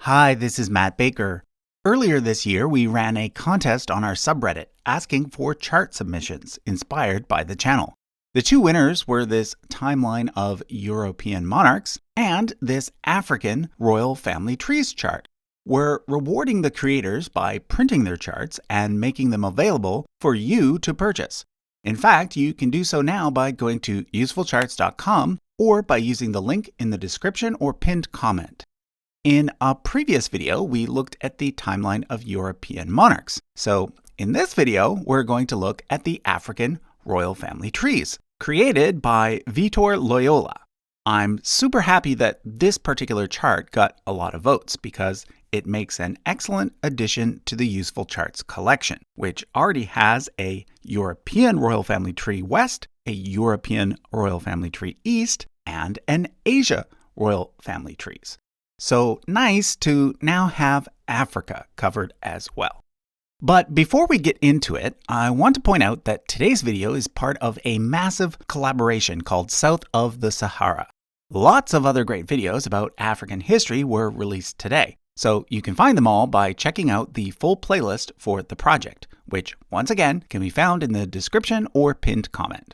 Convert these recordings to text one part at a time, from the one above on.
Hi, this is Matt Baker. Earlier this year, we ran a contest on our subreddit asking for chart submissions inspired by the channel. The two winners were this timeline of European monarchs and this African royal family trees chart. We're rewarding the creators by printing their charts and making them available for you to purchase. In fact, you can do so now by going to usefulcharts.com or by using the link in the description or pinned comment. In a previous video, we looked at the timeline of European monarchs. So in this video, we're going to look at the African royal family trees, created by Vitor Loyola. I'm super happy that this particular chart got a lot of votes because it makes an excellent addition to the Useful Charts collection, which already has a European royal family tree west, a European royal family tree east, and an Asia royal family trees. So nice to now have Africa covered as well. But before we get into it, I want to point out that today's video is part of a massive collaboration called South of the Sahara. Lots of other great videos about African history were released today, so you can find them all by checking out the full playlist for the project, which once again can be found in the description or pinned comment.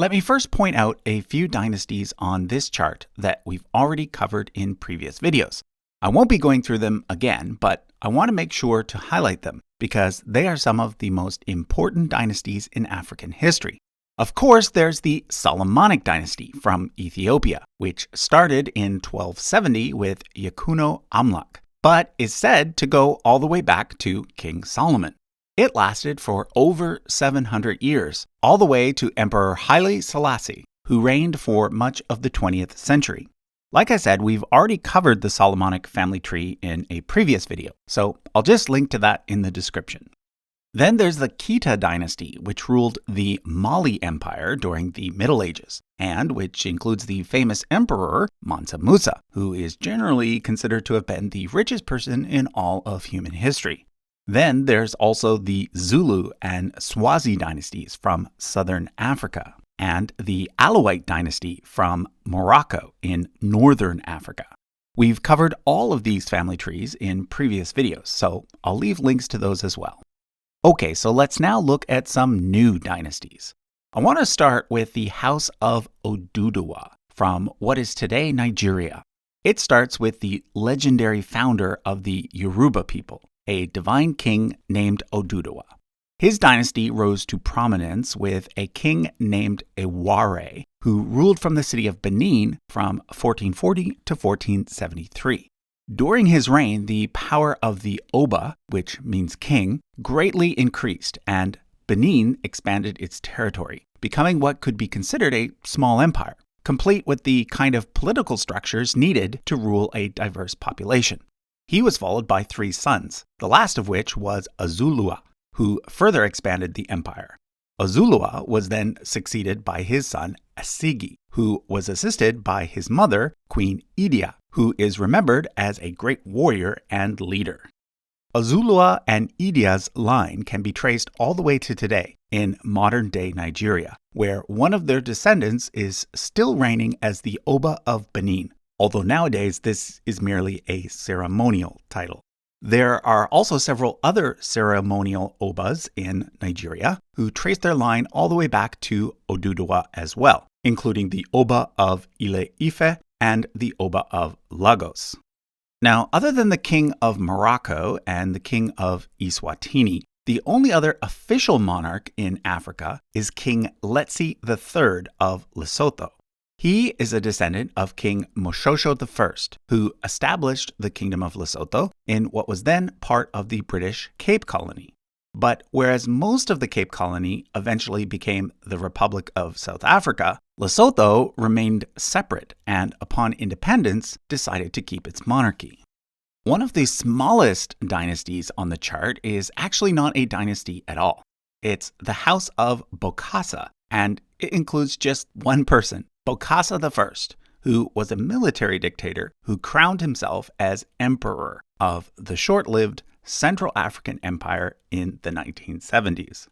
Let me first point out a few dynasties on this chart that we've already covered in previous videos. I won't be going through them again, but I want to make sure to highlight them because they are some of the most important dynasties in African history. Of course, there's the Solomonic dynasty from Ethiopia, which started in 1270 with Yakuno Amlak, but is said to go all the way back to King Solomon. It lasted for over 700 years, all the way to Emperor Haile Selassie, who reigned for much of the 20th century. Like I said, we've already covered the Solomonic family tree in a previous video, so I'll just link to that in the description. Then there's the Khita dynasty, which ruled the Mali Empire during the Middle Ages, and which includes the famous emperor Mansa Musa, who is generally considered to have been the richest person in all of human history. Then there's also the Zulu and Swazi dynasties from southern Africa, and the Alawite dynasty from Morocco in northern Africa. We've covered all of these family trees in previous videos, so I'll leave links to those as well. Okay, so let's now look at some new dynasties. I want to start with the House of Oduduwa from what is today Nigeria. It starts with the legendary founder of the Yoruba people, a divine king named Oduduwa. His dynasty rose to prominence with a king named Eware, who ruled from the city of Benin from 1440 to 1473. During his reign, the power of the Oba, which means king, greatly increased, and Benin expanded its territory, becoming what could be considered a small empire, complete with the kind of political structures needed to rule a diverse population. He was followed by three sons, the last of which was Azulua, who further expanded the empire. Azulua was then succeeded by his son Asigi, who was assisted by his mother, Queen Idia, who is remembered as a great warrior and leader. Azulua and Idia's line can be traced all the way to today in modern-day Nigeria, where one of their descendants is still reigning as the Oba of Benin, although nowadays this is merely a ceremonial title. There are also several other ceremonial Obas in Nigeria who trace their line all the way back to Oduduwa as well, including the Oba of Ile-Ife and the Oba of Lagos. Now, other than the King of Morocco and the King of Eswatini, the only other official monarch in Africa is King Letsi III of Lesotho. He is a descendant of King Moshoeshoe I, who established the Kingdom of Lesotho in what was then part of the British Cape Colony. But whereas most of the Cape Colony eventually became the Republic of South Africa, Lesotho remained separate and, upon independence, decided to keep its monarchy. One of the smallest dynasties on the chart is actually not a dynasty at all. It's the House of Bokassa, and it includes just one person, Bokassa I, who was a military dictator who crowned himself as emperor of the short-lived Central African Empire in the 1970s.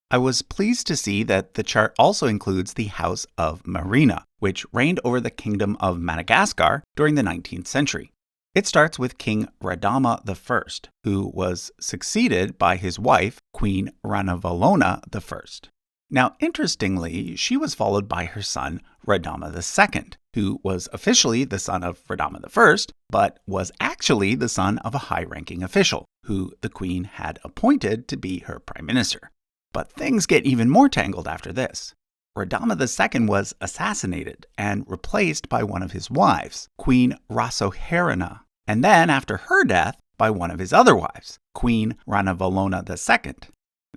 I was pleased to see that the chart also includes the House of Marina, which reigned over the Kingdom of Madagascar during the 19th century. It starts with King Radama I, who was succeeded by his wife, Queen Ranavalona I. Now, interestingly, she was followed by her son, Radama II, who was officially the son of Radama I, but was actually the son of a high-ranking official, who the queen had appointed to be her prime minister. But things get even more tangled after this. Radama II was assassinated and replaced by one of his wives, Queen Rasoherina, and then after her death, by one of his other wives, Queen Ranavalona II.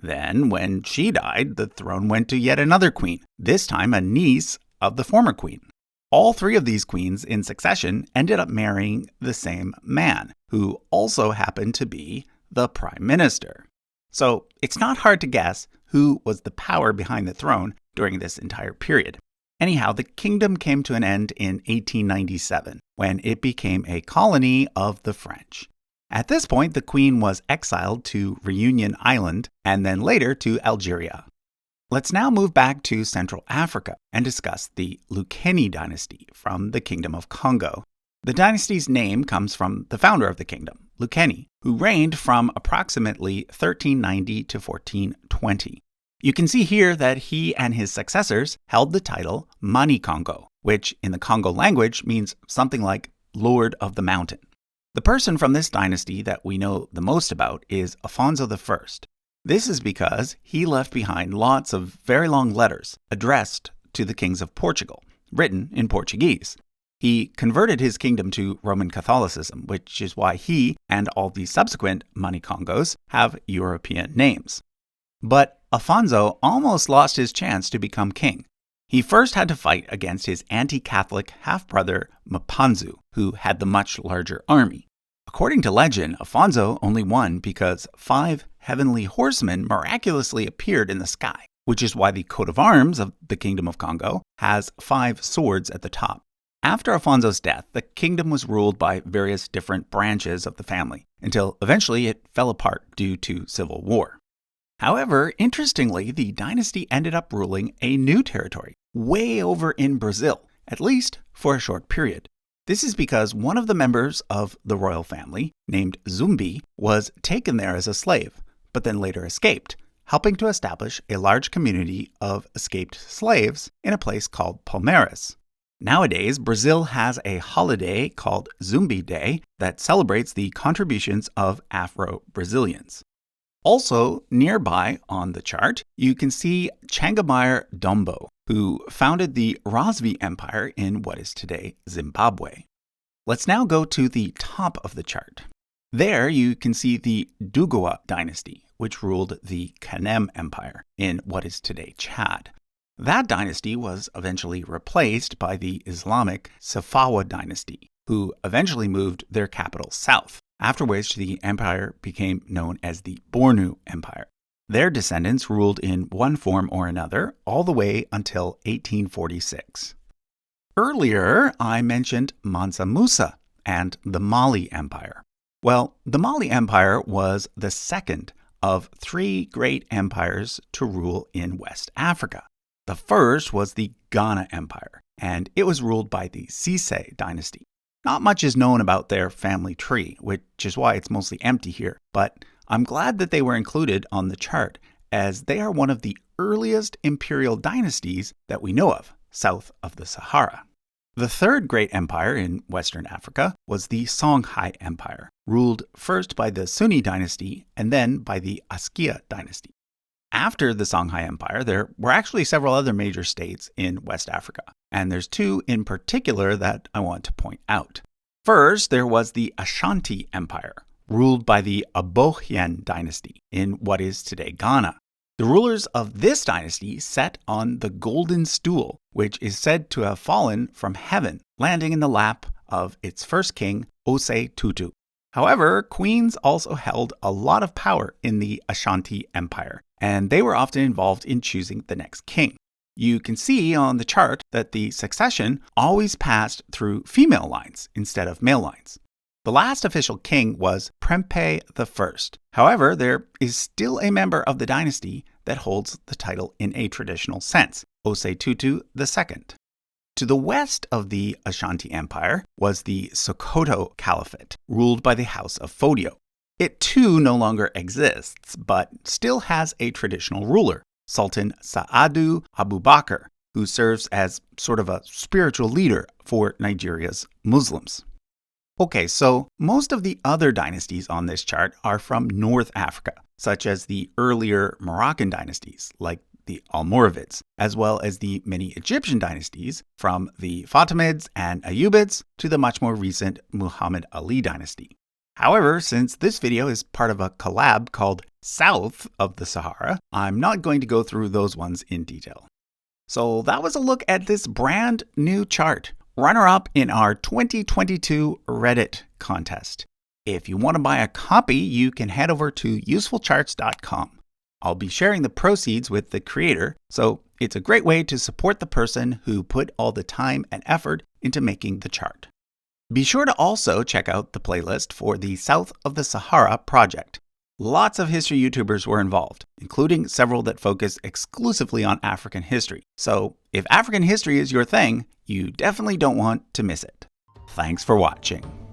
Then, when she died, the throne went to yet another queen, this time a niece of the former queen. All three of these queens in succession ended up marrying the same man, who also happened to be the prime minister. So it's not hard to guess who was the power behind the throne during this entire period. Anyhow, the kingdom came to an end in 1897, when it became a colony of the French. At this point, the queen was exiled to Reunion Island and then later to Algeria. Let's now move back to Central Africa and discuss the Lukeni dynasty from the Kingdom of Congo. The dynasty's name comes from the founder of the kingdom, Lukeni, who reigned from approximately 1390 to 1420. You can see here that he and his successors held the title Mani Congo, which in the Congo language means something like Lord of the Mountain. The person from this dynasty that we know the most about is Afonso I. This is because he left behind lots of very long letters addressed to the kings of Portugal, written in Portuguese. He converted his kingdom to Roman Catholicism, which is why he and all the subsequent Mani Congos have European names. But Afonso almost lost his chance to become king. He first had to fight against his anti-Catholic half-brother Mpanzu, who had the much larger army. According to legend, Afonso only won because 5 heavenly horsemen miraculously appeared in the sky, which is why the coat of arms of the Kingdom of Congo has 5 swords at the top. After Afonso's death, the kingdom was ruled by various different branches of the family, until eventually it fell apart due to civil war. However, interestingly, the dynasty ended up ruling a new territory, way over in Brazil, at least for a short period. This is because one of the members of the royal family, named Zumbi, was taken there as a slave, but then later escaped, helping to establish a large community of escaped slaves in a place called Palmeiras. Nowadays, Brazil has a holiday called Zumbi Day that celebrates the contributions of Afro-Brazilians. Also, nearby on the chart, you can see Changamire Dombo, who founded the Rosvi Empire in what is today Zimbabwe. Let's now go to the top of the chart. There you can see the Dugoa dynasty, which ruled the Kanem Empire in what is today Chad. That dynasty was eventually replaced by the Islamic Safawa dynasty, who eventually moved their capital south, after which the empire became known as the Bornu Empire. Their descendants ruled in one form or another all the way until 1846. Earlier, I mentioned Mansa Musa and the Mali Empire. Well, the Mali Empire was the second of 3 great empires to rule in West Africa. The first was the Ghana Empire, and it was ruled by the Cisse dynasty. Not much is known about their family tree, which is why it's mostly empty here, but I'm glad that they were included on the chart, as they are one of the earliest imperial dynasties that we know of, south of the Sahara. The third great empire in Western Africa was the Songhai Empire, ruled first by the Sunni dynasty and then by the Askia dynasty. After the Songhai Empire, there were actually several other major states in West Africa, and there's 2 in particular that I want to point out. First, there was the Ashanti Empire, ruled by the Abohien dynasty in what is today Ghana. The rulers of this dynasty sat on the golden stool, which is said to have fallen from heaven, landing in the lap of its first king, Ose Tutu. However, queens also held a lot of power in the Ashanti Empire, and they were often involved in choosing the next king. You can see on the chart that the succession always passed through female lines instead of male lines. The last official king was Prempeh I. However, there is still a member of the dynasty that holds the title in a traditional sense, Osetutu II. To the west of the Ashanti Empire was the Sokoto Caliphate, ruled by the House of Fodio. It too no longer exists, but still has a traditional ruler, Sultan Sa'adu Abubakar, who serves as sort of a spiritual leader for Nigeria's Muslims. Okay, so most of the other dynasties on this chart are from North Africa, such as the earlier Moroccan dynasties, like the Almoravids, as well as the many Egyptian dynasties, from the Fatimids and Ayyubids to the much more recent Muhammad Ali dynasty. However, since this video is part of a collab called South of the Sahara, I'm not going to go through those ones in detail. So that was a look at this brand new chart, runner-up in our 2022 Reddit contest. If you want to buy a copy, you can head over to usefulcharts.com. I'll be sharing the proceeds with the creator, so it's a great way to support the person who put all the time and effort into making the chart. Be sure to also check out the playlist for the South of the Sahara project. Lots of history YouTubers were involved, including several that focus exclusively on African history. So if African history is your thing, you definitely don't want to miss it. Thanks for watching.